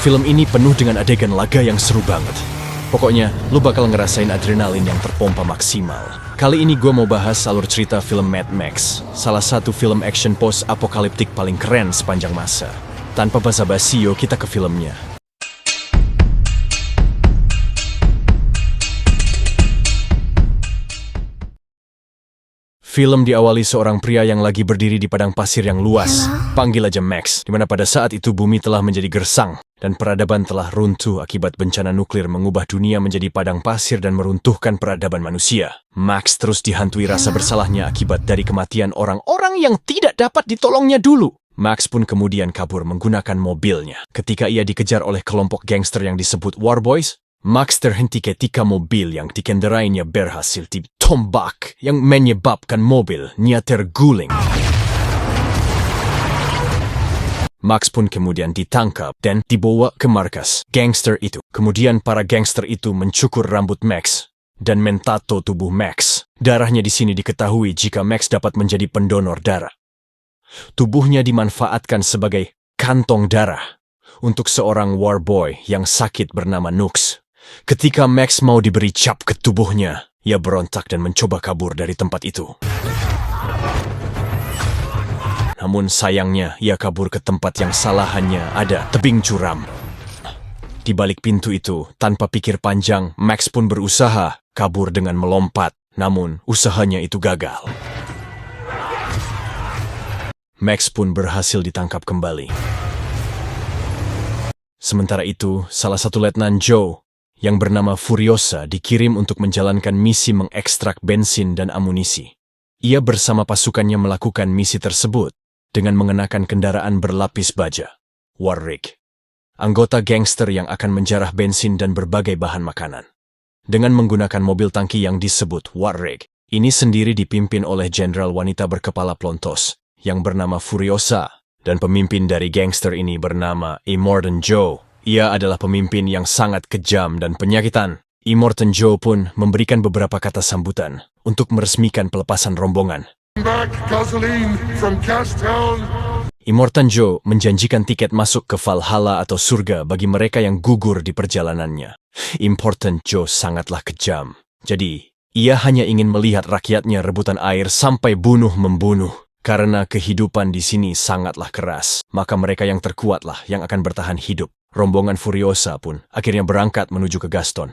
Film ini penuh dengan adegan laga yang seru banget. Pokoknya, lu bakal ngerasain adrenalin yang terpompa maksimal. Kali ini gue mau bahas alur cerita film Mad Max, salah satu film action post-apokaliptik paling keren sepanjang masa. Tanpa basa-basi, yuk kita ke filmnya. Film diawali seorang pria yang lagi berdiri di padang pasir yang luas. Panggil aja Max, di mana pada saat itu bumi telah menjadi gersang dan peradaban telah runtuh akibat bencana nuklir mengubah dunia menjadi padang pasir dan meruntuhkan peradaban manusia. Max terus dihantui rasa bersalahnya akibat dari kematian orang-orang yang tidak dapat ditolongnya dulu. Max pun kemudian kabur menggunakan mobilnya. Ketika ia dikejar oleh kelompok gangster yang disebut War Boys, Max terhenti ketika mobil yang dikendarainya berhasil ditombak yang menyebabkan mobilnya terguling. Max pun kemudian ditangkap dan dibawa ke markas gangster itu. Kemudian para gangster itu mencukur rambut Max dan mentato tubuh Max. Darahnya di sini diketahui jika Max dapat menjadi pendonor darah. Tubuhnya dimanfaatkan sebagai kantong darah untuk seorang war boy yang sakit bernama Nux. Ketika Max mau diberi cap ke tubuhnya, ia berontak dan mencoba kabur dari tempat itu. Namun sayangnya, ia kabur ke tempat yang salah, hanya ada tebing curam. Di balik pintu itu, tanpa pikir panjang, Max pun berusaha kabur dengan melompat. Namun, usahanya itu gagal. Max pun berhasil ditangkap kembali. Sementara itu, salah satu Letnan Joe yang bernama Furiosa dikirim untuk menjalankan misi mengekstrak bensin dan amunisi. Ia bersama pasukannya melakukan misi tersebut dengan mengenakan kendaraan berlapis baja, War Rig, anggota gangster yang akan menjarah bensin dan berbagai bahan makanan. Dengan menggunakan mobil tangki yang disebut War Rig, ini sendiri dipimpin oleh jenderal wanita berkepala plontos yang bernama Furiosa, dan pemimpin dari gangster ini bernama Immortan Joe. Ia adalah pemimpin yang sangat kejam dan penyakitan. Immortan Joe pun memberikan beberapa kata sambutan untuk meresmikan pelepasan rombongan. Immortan Joe menjanjikan tiket masuk ke Valhalla atau surga bagi mereka yang gugur di perjalanannya. Immortan Joe sangatlah kejam. Jadi, ia hanya ingin melihat rakyatnya rebutan air sampai bunuh-membunuh. Karena kehidupan di sini sangatlah keras, maka mereka yang terkuatlah yang akan bertahan hidup. Rombongan Furiosa pun akhirnya berangkat menuju ke Gaston.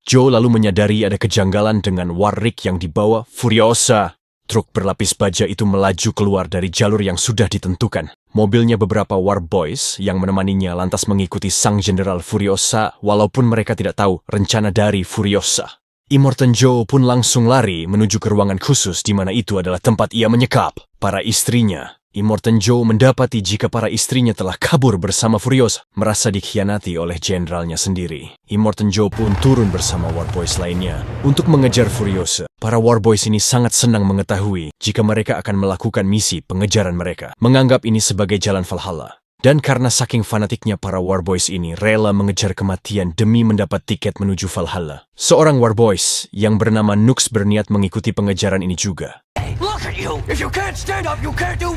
Joe lalu menyadari ada kejanggalan dengan War Rig yang dibawa Furiosa. Truk berlapis baja itu melaju keluar dari jalur yang sudah ditentukan. Mobilnya beberapa War Boys yang menemaninya lantas mengikuti sang Jenderal Furiosa walaupun mereka tidak tahu rencana dari Furiosa. Immortan Joe pun langsung lari menuju ke ruangan khusus di mana itu adalah tempat ia menyekap para istrinya. Immortan Joe mendapati jika para istrinya telah kabur bersama Furiosa, merasa dikhianati oleh jenderalnya sendiri. Immortan Joe pun turun bersama War Boys lainnya untuk mengejar Furiosa. Para War Boys ini sangat senang mengetahui jika mereka akan melakukan misi pengejaran mereka, menganggap ini sebagai jalan Valhalla. Dan karena saking fanatiknya para War Boys ini rela mengejar kematian demi mendapat tiket menuju Valhalla. Seorang War Boys yang bernama Nux berniat mengikuti pengejaran ini juga.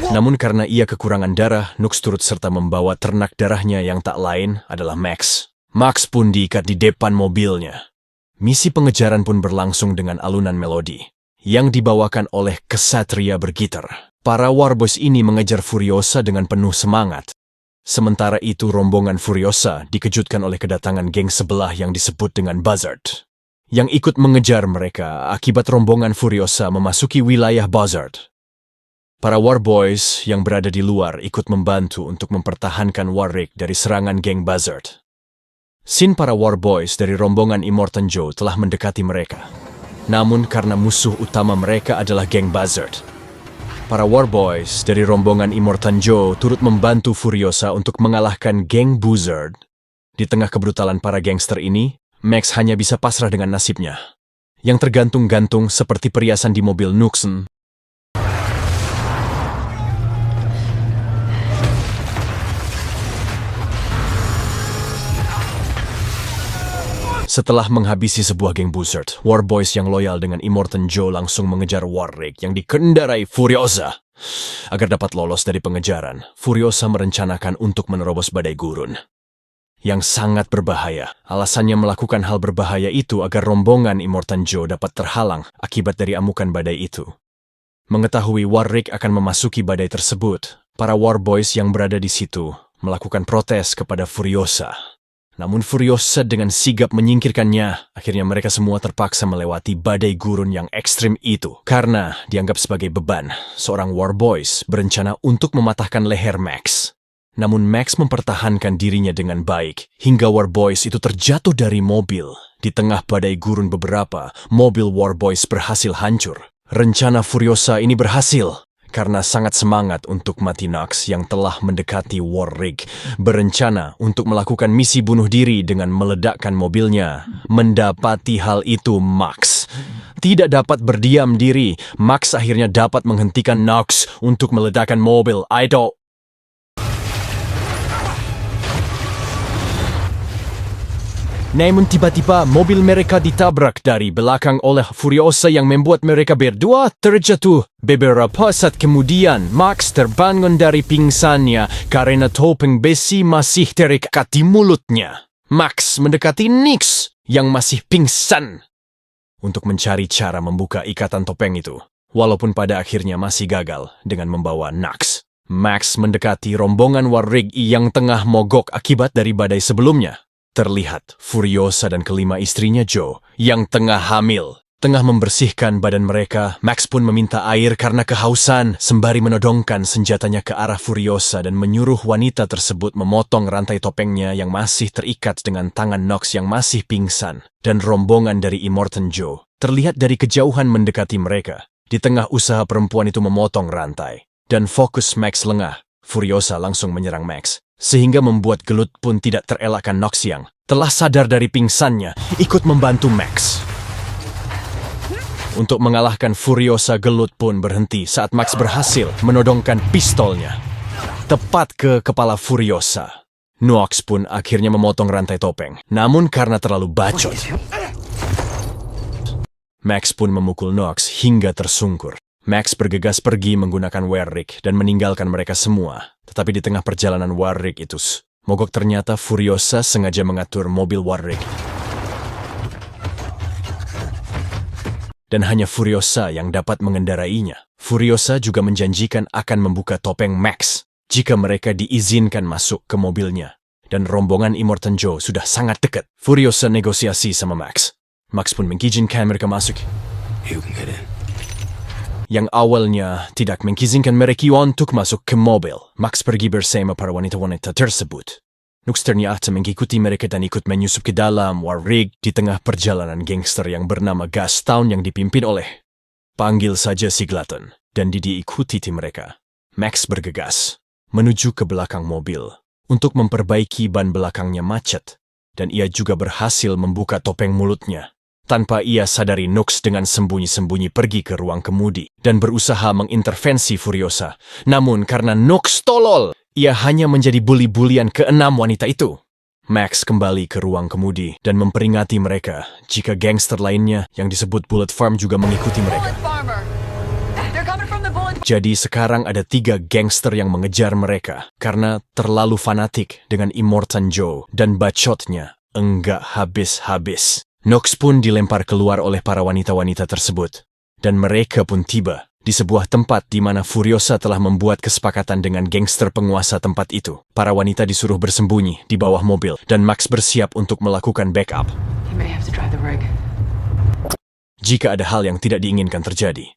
Namun karena ia kekurangan darah, Nux turut serta membawa ternak darahnya yang tak lain adalah Max. Max pun diikat di depan mobilnya. Misi pengejaran pun berlangsung dengan alunan melodi yang dibawakan oleh kesatria bergitar. Para War Boys ini mengejar Furiosa dengan penuh semangat. Sementara itu rombongan Furiosa dikejutkan oleh kedatangan geng sebelah yang disebut dengan Buzzard, yang ikut mengejar mereka akibat rombongan Furiosa memasuki wilayah Buzzard. Para War Boys yang berada di luar ikut membantu untuk mempertahankan War Rig dari serangan geng Buzzard. Sin para War Boys dari rombongan Immortan Joe telah mendekati mereka. Namun karena musuh utama mereka adalah geng Buzzard, para War Boys dari rombongan Immortan Joe turut membantu Furiosa untuk mengalahkan geng Buzzard. Di tengah kebrutalan para gangster ini, Max hanya bisa pasrah dengan nasibnya, yang tergantung-gantung seperti perhiasan di mobil Nuxen. Setelah menghabisi sebuah geng Buzzard, War Boys yang loyal dengan Immortan Joe langsung mengejar War Rig yang dikendarai Furiosa. Agar dapat lolos dari pengejaran, Furiosa merencanakan untuk menerobos badai gurun. Yang sangat berbahaya. Alasannya melakukan hal berbahaya itu agar rombongan Immortan Joe dapat terhalang akibat dari amukan badai itu. Mengetahui Warrick akan memasuki badai tersebut, para War Boys yang berada di situ melakukan protes kepada Furiosa. Namun Furiosa dengan sigap menyingkirkannya. Akhirnya mereka semua terpaksa melewati badai gurun yang ekstrim itu. Karena dianggap sebagai beban, seorang War Boys berencana untuk mematahkan leher Max. Namun Max mempertahankan dirinya dengan baik, hingga War Boys itu terjatuh dari mobil. Di tengah badai gurun beberapa, mobil War Boys berhasil hancur. Rencana Furiosa ini berhasil. Karena sangat semangat untuk mati Nox yang telah mendekati Warrick, berencana untuk melakukan misi bunuh diri dengan meledakkan mobilnya. Mendapati hal itu Max tidak dapat berdiam diri. Max akhirnya dapat menghentikan Nox untuk meledakkan mobil Idol. Namun tiba-tiba mobil mereka ditabrak dari belakang oleh Furiosa yang membuat mereka berdua terjatuh. Beberapa saat kemudian, Max terbangun dari pingsannya karena topeng besi masih terikat di mulutnya. Max mendekati Nix yang masih pingsan untuk mencari cara membuka ikatan topeng itu. Walaupun pada akhirnya masih gagal dengan membawa Nox. Max mendekati rombongan Warrick yang tengah mogok akibat dari badai sebelumnya. Terlihat Furiosa dan kelima istrinya Joe yang tengah hamil. Tengah membersihkan badan mereka, Max pun meminta air karena kehausan sembari menodongkan senjatanya ke arah Furiosa dan menyuruh wanita tersebut memotong rantai topengnya yang masih terikat dengan tangan Nox yang masih pingsan. Dan rombongan dari Immortan Joe terlihat dari kejauhan mendekati mereka. Di tengah usaha perempuan itu memotong rantai. Dan fokus Max lengah, Furiosa langsung menyerang Max. Sehingga membuat Gelut pun tidak terelakkan Nox yang telah sadar dari pingsannya ikut membantu Max. Untuk mengalahkan Furiosa, Gelut pun berhenti saat Max berhasil menodongkan pistolnya tepat ke kepala Furiosa. Nox pun akhirnya memotong rantai topeng. Namun karena terlalu bacot, Max pun memukul Nox hingga tersungkur. Max bergegas pergi menggunakan Warrick dan meninggalkan mereka semua. Tetapi di tengah perjalanan Warrick itu mogok, ternyata Furiosa sengaja mengatur mobil Warrick. Dan hanya Furiosa yang dapat mengendarainya. Furiosa juga menjanjikan akan membuka topeng Max jika mereka diizinkan masuk ke mobilnya. Dan rombongan Immortan Joe sudah sangat dekat. Furiosa negosiasi sama Max. Max pun mengizinkan mereka masuk. You can get in. Yang awalnya tidak mengizinkan mereka untuk masuk ke mobil. Max pergi bersama para wanita-wanita tersebut. Nox ternyata mengikuti mereka dan ikut menyusup ke dalam Warrick di tengah perjalanan gangster yang bernama Gastown yang dipimpin oleh, panggil saja si Glutton, dan diikuti tim mereka. Max bergegas menuju ke belakang mobil untuk memperbaiki ban belakangnya macet, dan ia juga berhasil membuka topeng mulutnya. Tanpa ia sadari, Nox dengan sembunyi-sembunyi pergi ke ruang kemudi dan berusaha mengintervensi Furiosa. Namun karena Nox tolol, ia hanya menjadi buli-bulian keenam wanita itu. Max kembali ke ruang kemudi dan memperingati mereka jika gangster lainnya yang disebut Bullet Farm juga mengikuti mereka. Jadi sekarang ada 3 gangster yang mengejar mereka karena terlalu fanatik dengan Immortan Joe dan bacotnya enggak habis-habis. Nox pun dilempar keluar oleh para wanita-wanita tersebut. Dan mereka pun tiba di sebuah tempat di mana Furiosa telah membuat kesepakatan dengan gangster penguasa tempat itu. Para wanita disuruh bersembunyi di bawah mobil dan Max bersiap untuk melakukan backup jika ada hal yang tidak diinginkan terjadi.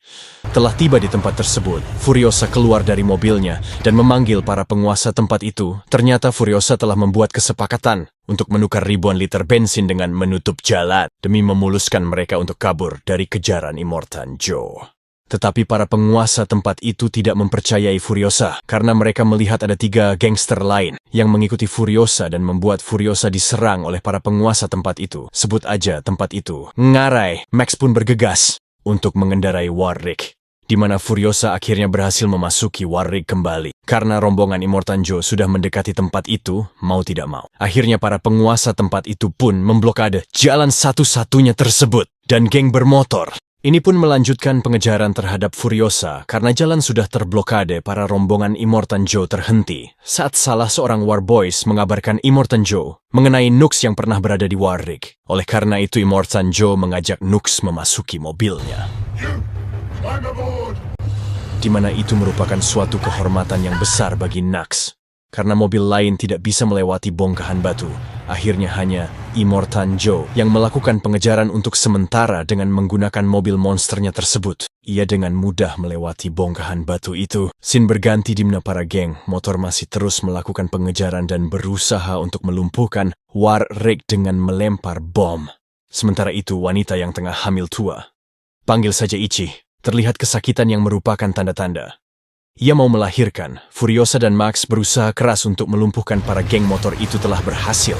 Telah tiba di tempat tersebut, Furiosa keluar dari mobilnya dan memanggil para penguasa tempat itu. Ternyata Furiosa telah membuat kesepakatan untuk menukar ribuan liter bensin dengan menutup jalan demi memuluskan mereka untuk kabur dari kejaran Immortan Joe. Tetapi para penguasa tempat itu tidak mempercayai Furiosa karena mereka melihat ada 3 gangster lain yang mengikuti Furiosa dan membuat Furiosa diserang oleh para penguasa tempat itu. Sebut aja tempat itu Ngarai. Max pun bergegas untuk mengendarai Warrick, di mana Furiosa akhirnya berhasil memasuki Warrick kembali. Karena rombongan Immortan Joe sudah mendekati tempat itu, mau tidak mau. Akhirnya para penguasa tempat itu pun memblokade jalan satu-satunya tersebut. Dan geng bermotor Ini pun melanjutkan pengejaran terhadap Furiosa karena jalan sudah terblokade. Para rombongan Immortan Joe terhenti saat salah seorang War Boys mengabarkan Immortan Joe mengenai Nux yang pernah berada di Warwick. Oleh karena itu Immortan Joe mengajak Nux memasuki mobilnya. Di mana itu merupakan suatu kehormatan yang besar bagi Nux. Karena mobil lain tidak bisa melewati bongkahan batu, akhirnya hanya Immortan Joe yang melakukan pengejaran untuk sementara dengan menggunakan mobil monsternya tersebut. Ia dengan mudah melewati bongkahan batu itu. Scene berganti di mana para geng motor masih terus melakukan pengejaran dan berusaha untuk melumpuhkan Warwick dengan melempar bom. Sementara itu wanita yang tengah hamil tua, panggil saja Ichi, terlihat kesakitan yang merupakan tanda-tanda ia mau melahirkan. Furiosa dan Max berusaha keras untuk melumpuhkan para geng motor itu telah berhasil.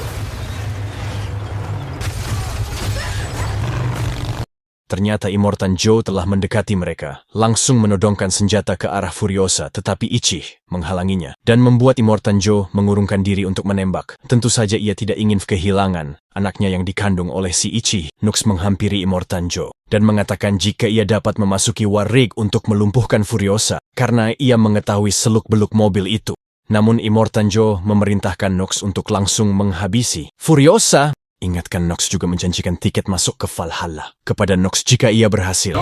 Ternyata Immortan Joe telah mendekati mereka, langsung menodongkan senjata ke arah Furiosa, tetapi Ichi menghalanginya dan membuat Immortan Joe mengurungkan diri untuk menembak. Tentu saja ia tidak ingin kehilangan anaknya yang dikandung oleh si Ichi. Nux menghampiri Immortan Joe dan mengatakan jika ia dapat memasuki Warwick untuk melumpuhkan Furiosa karena ia mengetahui seluk-beluk mobil itu. Namun Immortan Joe memerintahkan Nux untuk langsung menghabisi Furiosa. Ingatkan Nux juga menjanjikan tiket masuk ke Valhalla kepada Nux jika ia berhasil.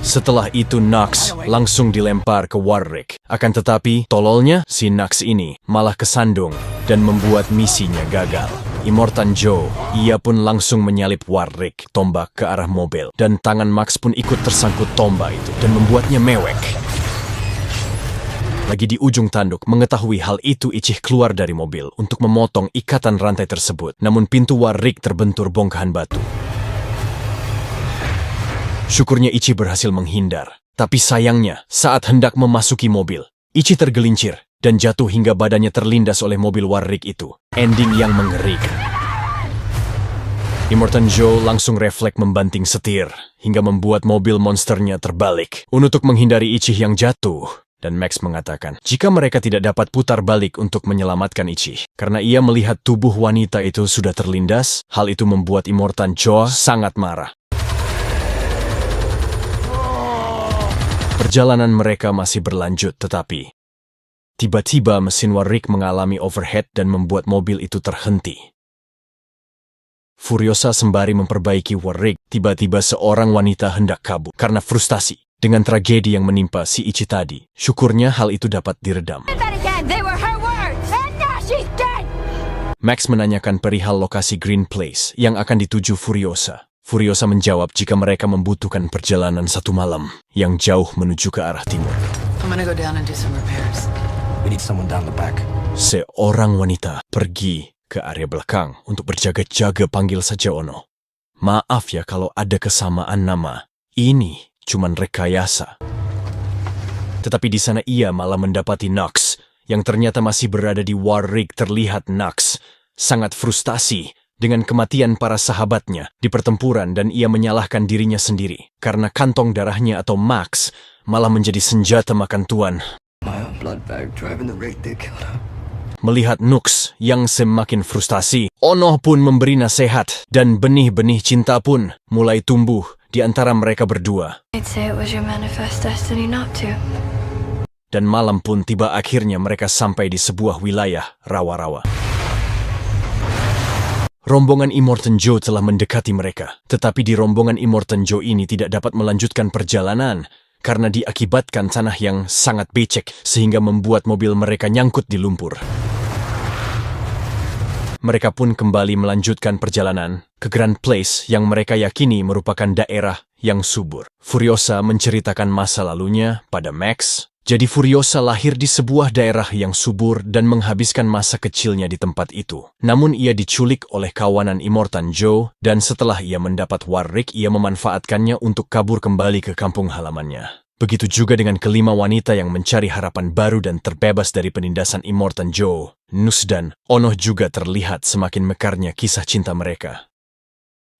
Setelah itu Nux langsung dilempar ke Warwick. Akan tetapi tololnya si Nux ini malah kesandung dan membuat misinya gagal. Immortan Joe, ia pun langsung menyalip Warwick tombak ke arah mobil dan tangan Max pun ikut tersangkut tombak itu dan membuatnya mewek. Lagi di ujung tanduk, mengetahui hal itu Ichi keluar dari mobil untuk memotong ikatan rantai tersebut. Namun pintu Warwick terbentur bongkahan batu. Syukurnya Ichi berhasil menghindar. Tapi sayangnya, saat hendak memasuki mobil, Ichi tergelincir dan jatuh hingga badannya terlindas oleh mobil Warwick itu. Ending yang mengerikan. Immortan Joe langsung refleks membanting setir hingga membuat mobil monsternya terbalik untuk menghindari Ichi yang jatuh. Dan Max mengatakan jika mereka tidak dapat putar balik untuk menyelamatkan Ichi karena ia melihat tubuh wanita itu sudah terlindas. Hal itu membuat Immortan Joe sangat marah. Perjalanan mereka masih berlanjut, tetapi tiba-tiba mesin Warwick mengalami overheat dan membuat mobil itu terhenti. Furiosa sembari memperbaiki Warwick, tiba-tiba seorang wanita hendak kabur karena frustasi dengan tragedi yang menimpa si Ichi tadi. Syukurnya hal itu dapat diredam. Max menanyakan perihal lokasi Green Place yang akan dituju Furiosa. Furiosa menjawab jika mereka membutuhkan perjalanan 1 malam yang jauh menuju ke arah timur. Seorang wanita pergi ke area belakang untuk berjaga-jaga, panggil saja Ono. Maaf ya kalau ada kesamaan nama. Ini cuman rekayasa. Tetapi di sana ia malah mendapati Nux yang ternyata masih berada di Warwick. Terlihat Nux sangat frustasi dengan kematian para sahabatnya di pertempuran dan ia menyalahkan dirinya sendiri karena kantong darahnya atau Max malah menjadi senjata makan tuan. Melihat Nux yang semakin frustasi, Ono pun memberi nasihat dan benih-benih cinta pun mulai tumbuh di antara mereka berdua. Dan malam pun tiba, akhirnya mereka sampai di sebuah wilayah rawa-rawa. Rombongan Immortan Joe telah mendekati mereka, tetapi di rombongan Immortan Joe ini tidak dapat melanjutkan perjalanan karena diakibatkan tanah yang sangat becek sehingga membuat mobil mereka nyangkut di lumpur. Mereka pun kembali melanjutkan perjalanan ke Grand Place yang mereka yakini merupakan daerah yang subur. Furiosa menceritakan masa lalunya pada Max. Jadi Furiosa lahir di sebuah daerah yang subur dan menghabiskan masa kecilnya di tempat itu. Namun ia diculik oleh kawanan Immortan Joe dan setelah ia mendapat Warwick, ia memanfaatkannya untuk kabur kembali ke kampung halamannya. Begitu juga dengan kelima wanita yang mencari harapan baru dan terbebas dari penindasan Immortan Joe. Nux dan Ono juga terlihat semakin mekarnya kisah cinta mereka.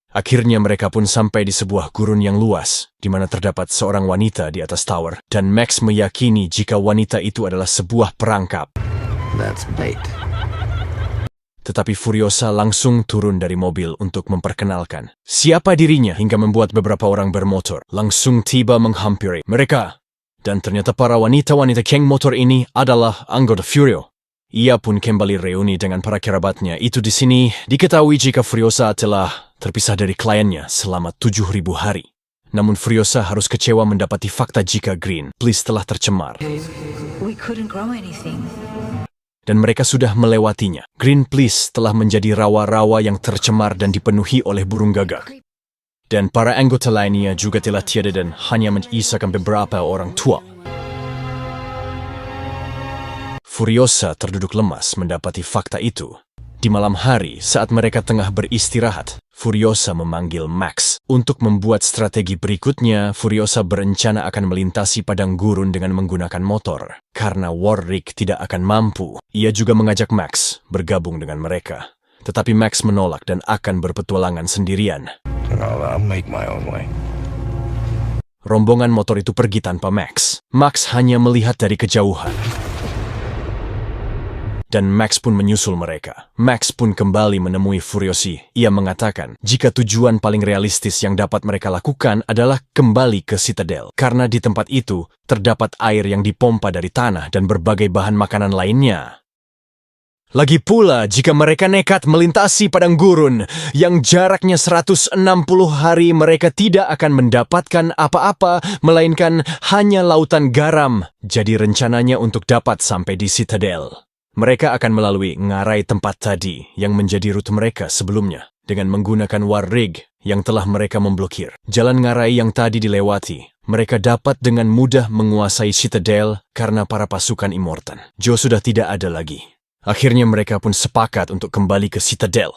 Akhirnya mereka pun sampai di sebuah gurun yang luas, di mana terdapat seorang wanita di atas tower, dan Max meyakini jika wanita itu adalah sebuah perangkap. Tetapi Furiosa langsung turun dari mobil untuk memperkenalkan siapa dirinya hingga membuat beberapa orang bermotor langsung tiba menghampiri mereka. Dan ternyata para wanita-wanita geng motor ini adalah anggota Furio. Ia pun kembali reuni dengan para kerabatnya. Itu di sini diketahui jika Furiosa telah terpisah dari kliennya selama 7.000 hari. Namun Furiosa harus kecewa mendapati fakta jika Green Please telah tercemar. We couldn't grow anything. Dan mereka sudah melewatinya. Green Please telah menjadi rawa-rawa yang tercemar dan dipenuhi oleh burung gagak. Dan para anggota lainnya juga telah tiada dan hanya menyisakan beberapa orang tua. Furiosa terduduk lemas mendapati fakta itu. Di malam hari, saat mereka tengah beristirahat, Furiosa memanggil Max. Untuk membuat strategi berikutnya, Furiosa berencana akan melintasi padang gurun dengan menggunakan motor. Karena Warrick tidak akan mampu, ia juga mengajak Max bergabung dengan mereka. Tetapi Max menolak dan akan berpetualangan sendirian. I'll make my own way. Rombongan motor itu pergi tanpa Max. Max hanya melihat dari kejauhan. Dan Max pun menyusul mereka. Max pun kembali menemui Furiosi. Ia mengatakan jika tujuan paling realistis yang dapat mereka lakukan adalah kembali ke Citadel. Karena di tempat itu terdapat air yang dipompa dari tanah dan berbagai bahan makanan lainnya. Lagi pula jika mereka nekat melintasi padang gurun yang jaraknya 160 hari, mereka tidak akan mendapatkan apa-apa melainkan hanya lautan garam. Jadi rencananya untuk dapat sampai di Citadel, mereka akan melalui ngarai tempat tadi yang menjadi rute mereka sebelumnya dengan menggunakan Warrick yang telah mereka memblokir. Jalan ngarai yang tadi dilewati, mereka dapat dengan mudah menguasai Citadel karena para pasukan Immortan Joe sudah tidak ada lagi. Akhirnya mereka pun sepakat untuk kembali ke Citadel.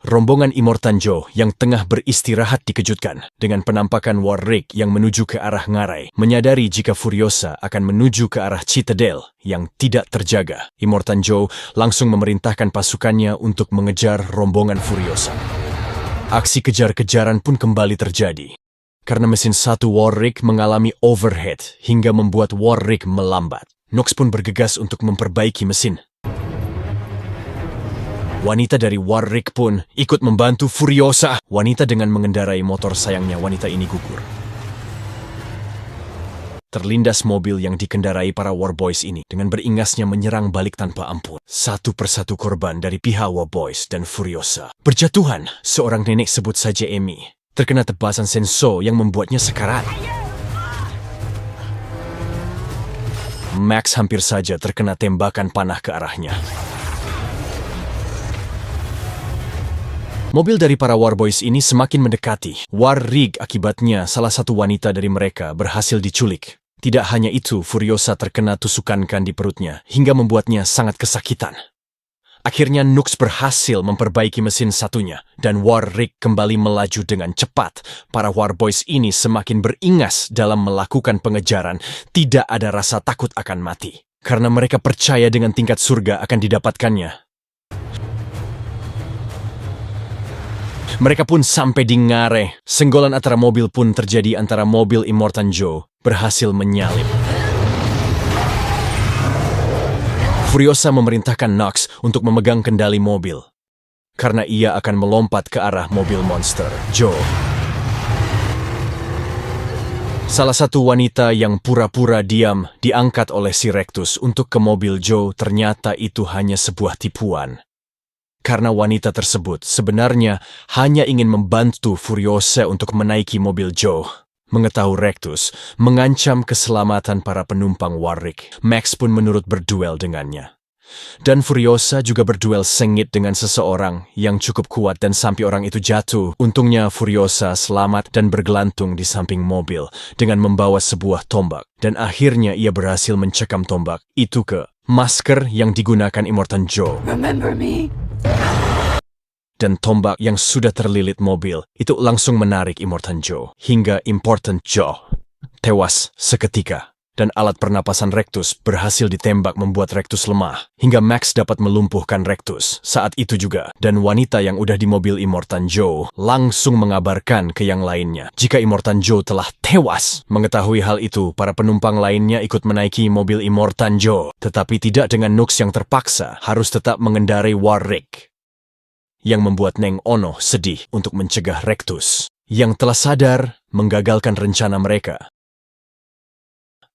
Rombongan Immortan Joe yang tengah beristirahat dikejutkan dengan penampakan Warrick yang menuju ke arah ngarai. Menyadari jika Furiosa akan menuju ke arah Citadel yang tidak terjaga, Immortan Joe langsung memerintahkan pasukannya untuk mengejar rombongan Furiosa. Aksi kejar-kejaran pun kembali terjadi. Karena mesin satu Warrick mengalami overheat hingga membuat Warrick melambat. Nox pun bergegas untuk memperbaiki mesin. Wanita dari Warrick pun ikut membantu Furiosa. Wanita dengan mengendarai motor, sayangnya wanita ini gugur. Terlindas mobil yang dikendarai para Warboys ini dengan beringasnya menyerang balik tanpa ampun. Satu persatu korban dari pihak Warboys dan Furiosa berjatuhan. Seorang nenek, sebut saja Amy, terkena tebasan senso yang membuatnya sekarat. Max hampir saja terkena tembakan panah ke arahnya. Mobil dari para Warboys ini semakin mendekati Warrick, akibatnya salah satu wanita dari mereka berhasil diculik. Tidak hanya itu, Furiosa terkena tusukan di perutnya hingga membuatnya sangat kesakitan. Akhirnya Nux berhasil memperbaiki mesin satunya dan Warrick kembali melaju dengan cepat. Para Warboys ini semakin beringas dalam melakukan pengejaran. Tidak ada rasa takut akan mati karena mereka percaya dengan tingkat surga akan didapatkannya. Mereka pun sampai di ngarai. Senggolan antara mobil pun terjadi antara mobil Immortan Joe berhasil menyalip. Furiosa memerintahkan Nox untuk memegang kendali mobil, karena ia akan melompat ke arah mobil monster Joe. Salah satu wanita yang pura-pura diam diangkat oleh si Rectus untuk ke mobil Joe. Ternyata itu hanya sebuah tipuan. Karena wanita tersebut sebenarnya hanya ingin membantu Furiosa untuk menaiki mobil Joe. Mengetahui Rectus mengancam keselamatan para penumpang Warrick, Max pun menurut berduel dengannya. Dan Furiosa juga berduel sengit dengan seseorang yang cukup kuat dan sampai orang itu jatuh. Untungnya Furiosa selamat dan bergelantung di samping mobil dengan membawa sebuah tombak. Dan akhirnya ia berhasil mencekam tombak itu ke masker yang digunakan Immortan Joe. Remember me? Dan tombak yang sudah terlilit mobil itu langsung menarik Immortan Joe hingga Important Joe tewas seketika. dan alat pernapasan Rectus berhasil ditembak membuat Rectus lemah, hingga Max dapat melumpuhkan Rectus. Saat itu juga, dan wanita yang udah di mobil Immortan Joe langsung mengabarkan ke yang lainnya jika Immortan Joe telah tewas. Mengetahui hal itu, para penumpang lainnya ikut menaiki mobil Immortan Joe, tetapi tidak dengan Nux yang terpaksa harus tetap mengendarai Warwick, yang membuat Neng Ono sedih untuk mencegah Rectus, yang telah sadar menggagalkan rencana mereka.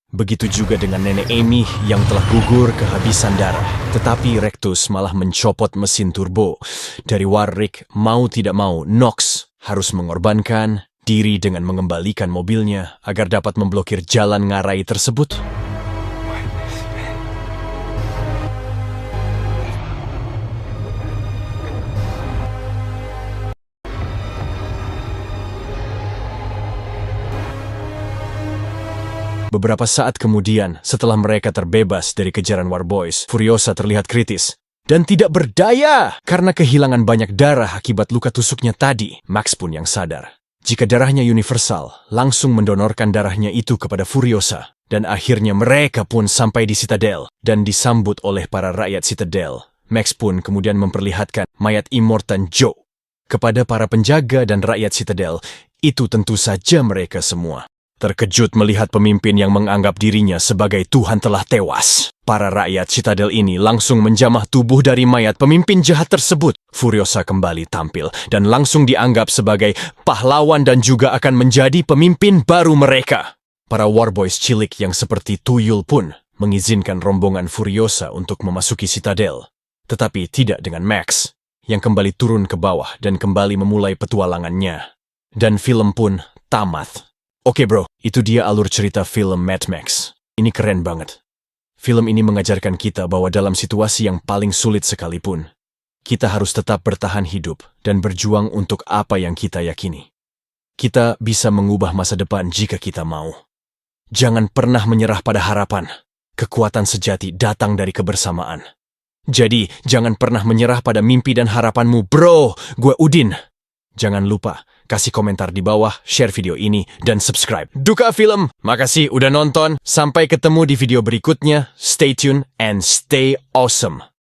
Begitu juga dengan Nenek Amy yang telah gugur kehabisan darah. Tetapi Rectus malah mencopot mesin turbo. Dari Warwick, mau tidak mau, Nox harus mengorbankan diri dengan mengembalikan mobilnya agar dapat memblokir jalan ngarai tersebut. Beberapa saat kemudian, setelah mereka terbebas dari kejaran Warboys, Furiosa terlihat kritis dan tidak berdaya karena kehilangan banyak darah akibat luka tusuknya tadi. Max pun yang sadar jika darahnya universal, langsung mendonorkan darahnya itu kepada Furiosa. Dan akhirnya mereka pun sampai di Citadel dan disambut oleh para rakyat Citadel. Max pun kemudian memperlihatkan mayat Immortan Joe kepada para penjaga dan rakyat Citadel. Itu tentu saja mereka semua terkejut melihat pemimpin yang menganggap dirinya sebagai Tuhan telah tewas. Para rakyat Citadel ini langsung menjamah tubuh dari mayat pemimpin jahat tersebut. Furiosa kembali tampil dan langsung dianggap sebagai pahlawan dan juga akan menjadi pemimpin baru mereka. Para Warboys cilik yang seperti tuyul pun mengizinkan rombongan Furiosa untuk memasuki Citadel. Tetapi tidak dengan Max, yang kembali turun ke bawah dan kembali memulai petualangannya. Dan film pun tamat. Oke bro, itu dia alur cerita film Mad Max. Ini keren banget. Film ini mengajarkan kita bahwa dalam situasi yang paling sulit sekalipun, kita harus tetap bertahan hidup dan berjuang untuk apa yang kita yakini. Kita bisa mengubah masa depan jika kita mau. Jangan pernah menyerah pada harapan. Kekuatan sejati datang dari kebersamaan. Jadi, jangan pernah menyerah pada mimpi dan harapanmu, bro. Gue Udin. Jangan lupa, kasih komentar di bawah, share video ini, dan subscribe. Duka Film, makasih udah nonton. Sampai ketemu di video berikutnya. Stay tuned and stay awesome.